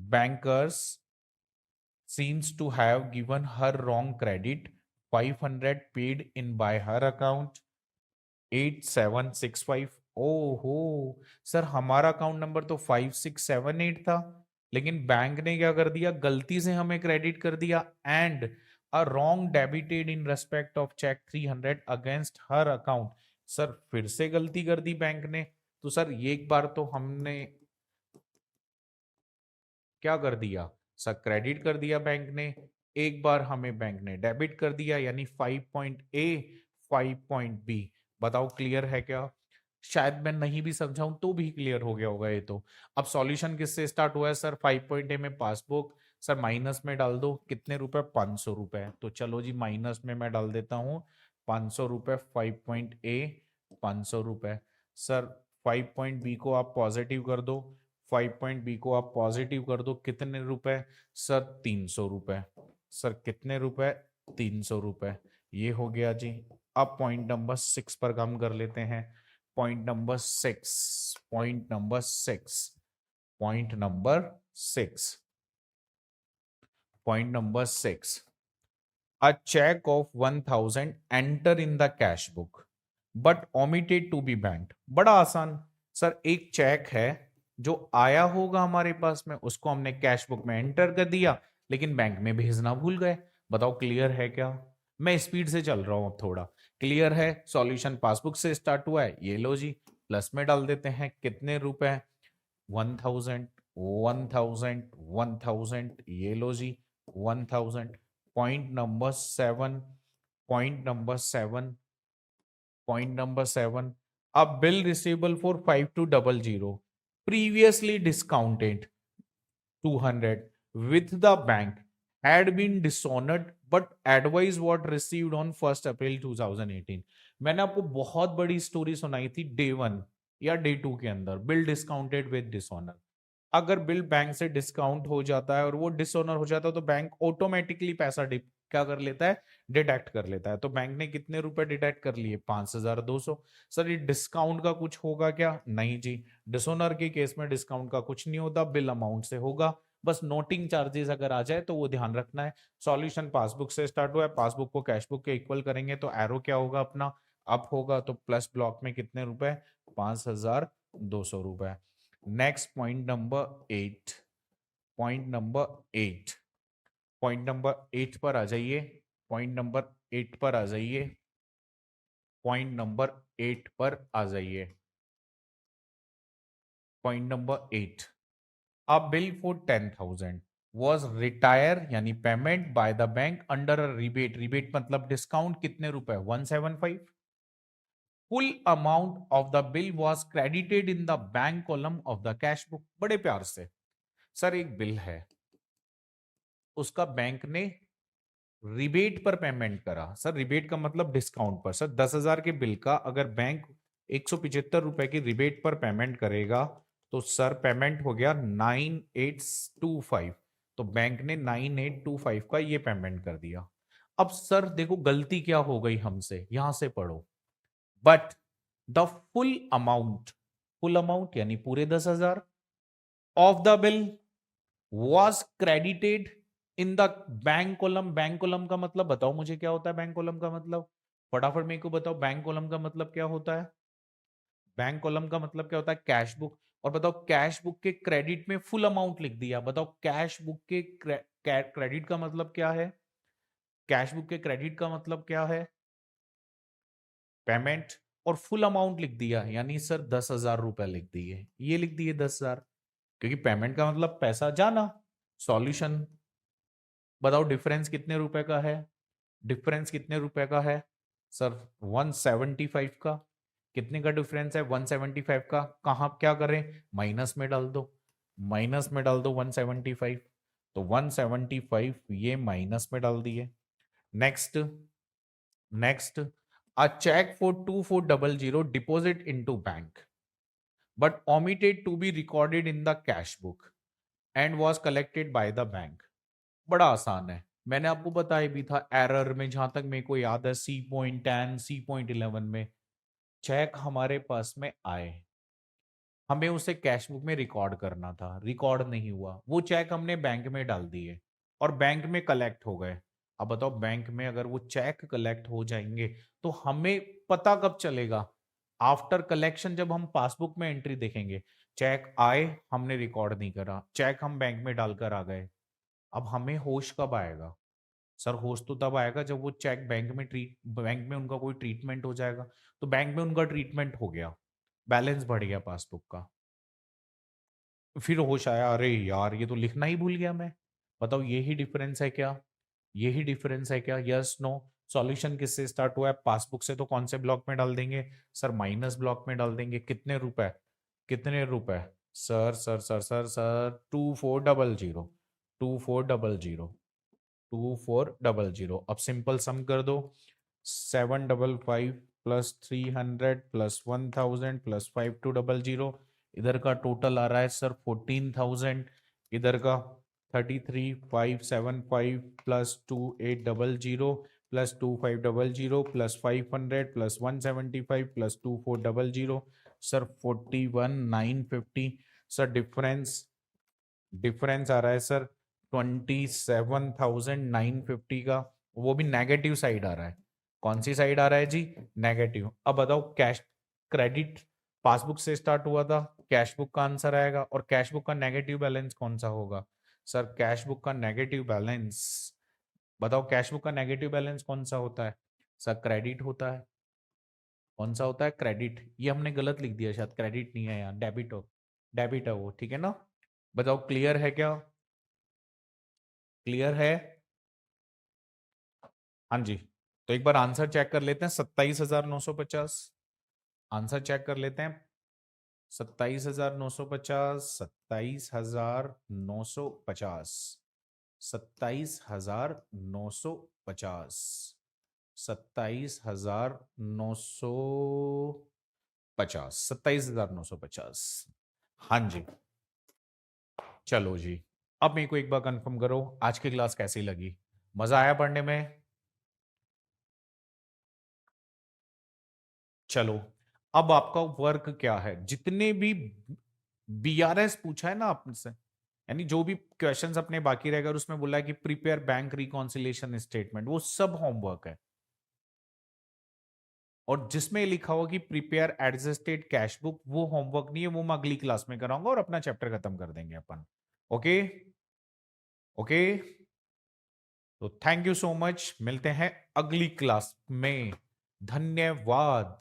bankers seems to have given her wrong credit, 500 paid in by her account 8765। ओहो, सर हमारा अकाउंट नंबर तो 5678 था, लेकिन बैंक ने क्या कर दिया? गलती से हमें क्रेडिट कर दिया, and a wrong debited in respect of cheque 300 against her account. Sir फिर से गलती कर दी बैंक ने, तो सर ये एक बार तो हमने क्या कर दिया? सर क्रेडिट कर दिया बैंक ने, एक बार हमें बैंक ने डेबिट कर दिया, यानी 5 पॉइंट ए 5 पॉइंट बी। बताओ क्लियर है क्या? शायद मैं नहीं भी समझाऊं तो भी क्लियर हो गया होगा ये तो। अब सॉल्यूशन किससे स्टार्ट हुआ है? सर 5 पॉइंट ए में पासबुक, सर माइनस में डाल दो कितने रुपए? 500 रुपए। तो चलो जी माइनस में मैं डाल देता हूं 500 रुपए, 5 पॉइंट ए 500 रुपए। सर 5 पॉइंट बी को आप पॉजिटिव कर दो, 5 पॉइंट बी को आप पॉजिटिव कर दो, कितने रुपए? सर 300 रुपए। सर कितने रुपए? 300 रुपए। ये हो गया जी। अब पॉइंट नंबर 6 पर काम कर लेते हैं। Point number 6, point number 6, point number 6, point number 6, a check of 1,000 enter in the cash book but omitted to be banked। बड़ा आसान। सर एक चेक है जो आया होगा हमारे पास में उसको हमने कैश बुक में एंटर कर दिया, लेकिन बैंक में भेजना भूल गए। बताओ क्लियर है क्या? मैं स्पीड से चल रहा हूं अब थोड़ा। क्लियर है? सॉल्यूशन पासबुक से स्टार्ट हुआ है, ये लो जी, प्लस में डाल देते हैं कितने रुपए, 1000, 1000, 1000, ये लो जी 1000। Point number 7, point number 7, a bill receivable for 5200 previously discounted 200 with the bank had been dishonored but advice what received on 1st April 2018। मैंने आपको बहुत बड़ी स्टोरी सुनाई थी डे 1 या डे 2 के अंदर, बिल डिस्काउंटेड विद डिसऑनर। अगर बिल बैंक से डिस्काउंट हो जाता है और वो डिसऑनर हो जाता है तो बैंक ऑटोमेटिकली पैसा क्या कर लेता है, डिडक्ट कर लेता है। तो बैंक ने कितने रुपए डिडक्ट कर लिए, 5200। सर ये डिस्काउंट का कुछ होगा क्या? नहीं जी, डिसऑनर के केस में डिस्काउंट का कुछ नहीं होता, बिल अमाउंट से होगा। बस नोटिंग चार्जेस अगर आ जाए तो वो ध्यान रखना है। सॉल्यूशन पासबुक से स्टार्ट हुआ है, पासबुक को कैश बुक के इक्वल करेंगे तो एरो क्या होगा अपना, अप होगा। तो प्लस ब्लॉक में कितने रुपए, 5200 रुपए। Next point number 8, point number 8, point number 8 पर आ जाइए, पॉइंट नंबर 8 पर आ जाइए, पॉइंट नंबर 8 पर आ जाइए। Point number 8, a bill for 10,000 was retire यानी payment by the bank under a rebate, rebate मतलब डिस्काउंट, कितने रुपए, 175। Full amount of the bill was credited in the bank column of the cash book. बड़े प्यार से, सर एक बिल है, उसका बैंक ने रिबेट पर पेमेंट करा। सर रिबेट का मतलब डिस्काउंट पर। सर 10,000 के बिल का अगर बैंक 175 रुपए की रिबेट पर पेमेंट करेगा तो सर पेमेंट हो गया 9825। तो बैंक ने 9825 का ये पेमेंट कर दिया। अब सर देखो गलती क्या हो गई हमसे, यहां से पढ़ो, बट द फुल अमाउंट यानी पूरे 10,000 of the bill was credited in the bank column. Bank column का मतलब बताओ मुझे क्या होता है, बैंक कॉलम का मतलब फटाफट मेरे को बताओ, बैंक कॉलम का मतलब क्या होता है? बैंक कॉलम का मतलब क्या होता है, कैश बुक। और बताओ कैश बुक के क्रेडिट में फुल अमाउंट लिख दिया, बताओ कैश बुक के क्रेडिट का मतलब क्या है, कैश बुक के क्रेडिट का मतलब क्या है, पेमेंट। और फुल अमाउंट लिख दिया यानी सर 10,000 रुपए लिख दिए, ये लिख दिए 10,000, क्योंकि पेमेंट का मतलब पैसा जाना। सॉल्यूशन बताओ डिफरेंस कितने रुपए का है, डिफरेंस कितने रुपए का है सर, 175 का। कितने का डिफरेंस है, 175 का। कहाँ क्या करें, माइनस में डाल दो, माइनस में डाल दो 175। तो 175 ये माइनस में डाल दिए। Next, next, a cheque for 2400 deposit into bank but omitted to be recorded in the cash book and was collected by the bank। बड़ा आसान है, मैंने आपको बताया भी था एरर में, जहां तक मेरे को याद है C.10 C.11 में चेक हमारे पास में आए, हमें उसे कैश बुक में रिकॉर्ड करना था, रिकॉर्ड नहीं हुआ, वो चेक हमने बैंक में डाल दिए और बैंक में कलेक्ट हो गए। अब बताओ बैंक में अगर वो चेक कलेक्ट हो जाएंगे तो हमें पता कब चलेगा, आफ्टर कलेक्शन, जब हम पासबुक में एंट्री देखेंगे, चेक आए हमने रिकॉर्ड नहीं करा, चेक हम बैंक में डालकर आ गए। अब हमें होश कब आएगा, सर होश तो तब आएगा जब वो चेक बैंक में उनका कोई ट्रीटमेंट हो जाएगा। तो बैंक में उनका ट्रीटमेंट हो गया, बैलेंस बढ़ गया पासबुक का, फिर होश आया, अरे यार ये तो लिखना ही भूल गया मैं। बताओ यही डिफरेंस है क्या, यही डिफरेंस है क्या, यस नो। सॉल्यूशन किससे स्टार्ट हुआ है, पासबुक से। तो कौन से ब्लॉक में डाल देंगे सर, माइनस ब्लॉक में डाल देंगे। कितने रुपए, कितने रुपए सर 2400, 2400, 2400। अब सिंपल सम कर दो, 755 +300 +1000 +5200। इधर का टोटल आ रहा है सर 14,000, इधर का 33,575 +2800 +2500 +500 +175 +2400, सर 41,950। सर डिफरेंस, डिफरेंस आ रहा है सर 27,950 का, वो भी नेगेटिव साइड आ रहा है। कौन सी साइड आ रहा है जी, नेगेटिव। अब बताओ कैश क्रेडिट पासबुक से स्टार्ट हुआ था, कैश बुक का आंसर आएगा। और कैश बुक का नेगेटिव बैलेंस कौन सा होगा? सर कैश बुक का नेगेटिव बैलेंस, बताओ कैश बुक का नेगेटिव बैलेंस कौन सा होता है? सर क्रेडिट होता है। कौन सा होता है? क्रेडिट। ये हमने गलत लिख दिया शायद, क्रेडिट नहीं है यहाँ, डेबिट हो, डेबिट है वो, ठीक है ना? बताओ क्लियर है क्या? क्लियर है? हाँ जी। तो एक बार आंसर चेक कर लेते हैं, 27,950। आंसर चेक कर लेते हैं, 27,950, 27,950, 27,950, 27,950, 27,950। हाँ जी। चलो जी, अब मेरे को एक बार कंफर्म करो, आज की क्लास कैसी लगी? मजा आया पढ़ने में? चलो, अब आपका वर्क क्या है? जितने भी बीआरएस पूछा है ना आपसे, यानी जो भी क्वेश्चंस अपने बाकी रहेगा और उसमें बोला है कि प्रिपेयर बैंक रिकॉन्सिलेशन स्टेटमेंट, वो सब होमवर्क है। और जिसमें लिखा हुआ कि प्रिपेयर एडजस्टेड कैश बुक, वो होमवर्क नहीं है, वो मैं अगली क्लास में कराऊंगा और अपना चैप्टर खत्म कर देंगे अपन। ओके? ओके, तो थैंक यू सो मच, मिलते हैं अगली क्लास में। धन्यवाद।